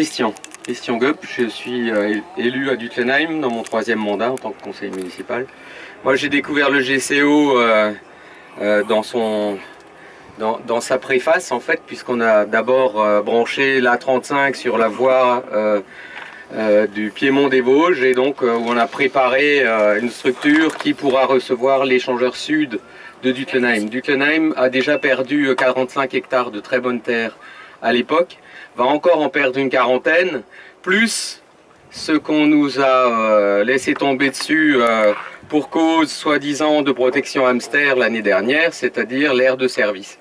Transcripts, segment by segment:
Christian Goep, je suis élu à Duttlenheim dans mon 3e mandat en tant que conseiller municipal. Moi j'ai découvert le GCO dans sa préface en fait, puisqu'on a d'abord branché l'A35 sur la voie du Piémont des Vosges, et donc où on a préparé une structure qui pourra recevoir l'échangeur sud de Duttlenheim. Duttlenheim a déjà perdu 45 hectares de très bonne terre à l'époque, va encore en perdre une quarantaine, plus ce qu'on nous a laissé tomber dessus pour cause soi-disant de protection hamster l'année dernière, c'est-à-dire l'aire de service.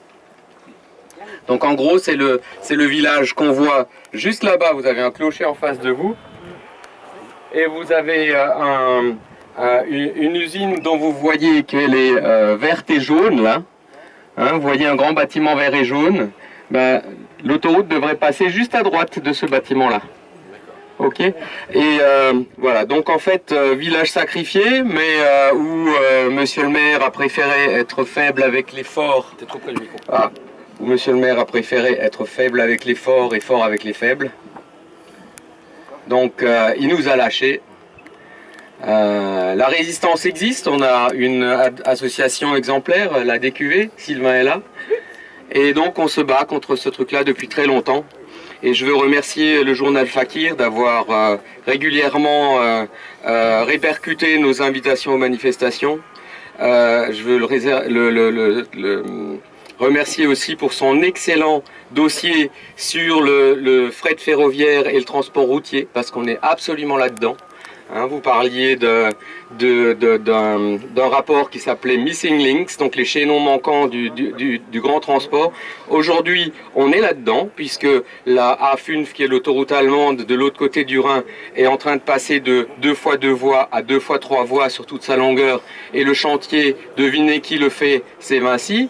Donc en gros c'est le village qu'on voit juste là-bas. Vous avez un clocher en face de vous et vous avez une usine dont vous voyez qu'elle est verte et jaune là. Hein, vous voyez un grand bâtiment vert et jaune. Ben, l'autoroute devrait passer juste à droite de ce bâtiment-là. Ok. Et voilà, donc en fait, village sacrifié, mais où monsieur le maire a préféré être faible avec les forts. T'es trop près du micro. Ah, où monsieur le maire a préféré être faible avec les forts et fort avec les faibles. Donc il nous a lâchés. La résistance existe, on a une association exemplaire, la DQV, Sylvain est là. Et donc on se bat contre ce truc-là depuis très longtemps. Et je veux remercier le journal Fakir d'avoir régulièrement répercuté nos invitations aux manifestations. Je veux le remercier aussi pour son excellent dossier sur le fret ferroviaire et le transport routier, parce qu'on est absolument là-dedans. Hein, vous parliez d'un rapport qui s'appelait Missing Links, donc les chaînons manquants du grand transport. Aujourd'hui, on est là-dedans, puisque la A5, qui est l'autoroute allemande de l'autre côté du Rhin, est en train de passer de 2 fois 2 voies à 2 fois 3 voies sur toute sa longueur. Et le chantier, devinez qui le fait, c'est Vinci.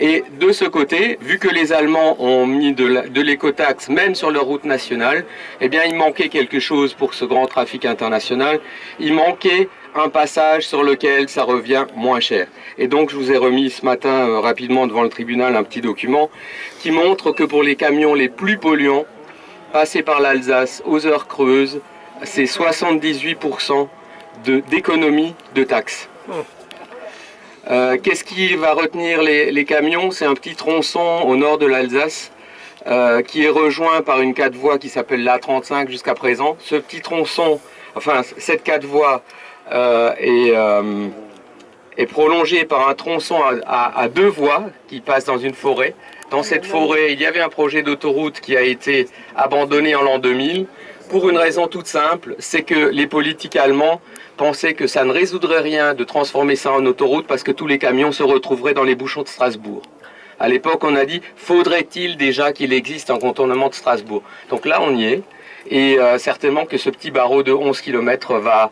Et de ce côté, vu que les Allemands ont mis de l'écotaxe même sur leur route nationale, eh bien il manquait quelque chose pour ce grand trafic international. Il manquait un passage sur lequel ça revient moins cher. Et donc je vous ai remis ce matin rapidement devant le tribunal un petit document qui montre que pour les camions les plus polluants, passer par l'Alsace aux heures creuses, c'est 78% d'économie de taxes. Qu'est-ce qui va retenir les camions? C'est un petit tronçon au nord de l'Alsace qui est rejoint par une 4 voies qui s'appelle l'A35 jusqu'à présent. Ce petit tronçon, enfin cette 4 voies est prolongée par un tronçon à 2 voies qui passe dans une forêt. Dans cette forêt, il y avait un projet d'autoroute qui a été abandonné en l'an 2000 pour une raison toute simple, c'est que les politiques allemands pensaient que ça ne résoudrait rien de transformer ça en autoroute parce que tous les camions se retrouveraient dans les bouchons de Strasbourg. À l'époque, on a dit, faudrait-il déjà qu'il existe un contournement de Strasbourg? Donc là, on y est. Et certainement que ce petit barreau de 11 km va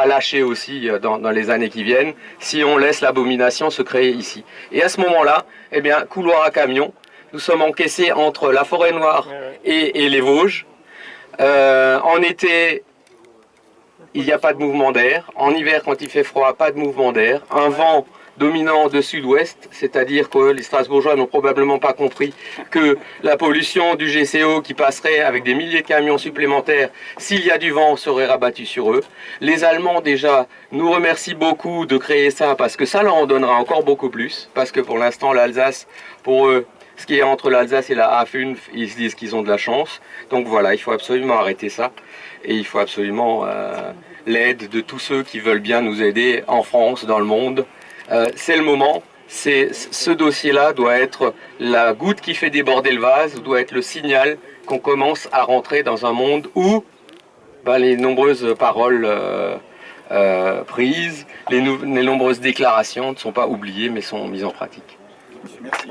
lâcher aussi dans les années qui viennent si on laisse l'abomination se créer ici. Et à ce moment-là, eh bien, couloir à camion, nous sommes encaissés entre la forêt noire et les Vosges. En été, il n'y a pas de mouvement d'air. En hiver, quand il fait froid, pas de mouvement d'air. Un vent dominant de sud-ouest, c'est-à-dire que les Strasbourgeois n'ont probablement pas compris que la pollution du GCO qui passerait avec des milliers de camions supplémentaires, s'il y a du vent, serait rabattue sur eux. Les Allemands déjà nous remercient beaucoup de créer ça parce que ça leur en donnera encore beaucoup plus, parce que pour l'instant l'Alsace, pour eux, ce qui est entre l'Alsace et la A5, ils se disent qu'ils ont de la chance. Donc voilà, il faut absolument arrêter ça. Et il faut absolument l'aide de tous ceux qui veulent bien nous aider en France, dans le monde. C'est le moment. Ce dossier-là doit être la goutte qui fait déborder le vase, doit être le signal qu'on commence à rentrer dans un monde où les nombreuses paroles prises, les nombreuses déclarations ne sont pas oubliées mais sont mises en pratique. Merci.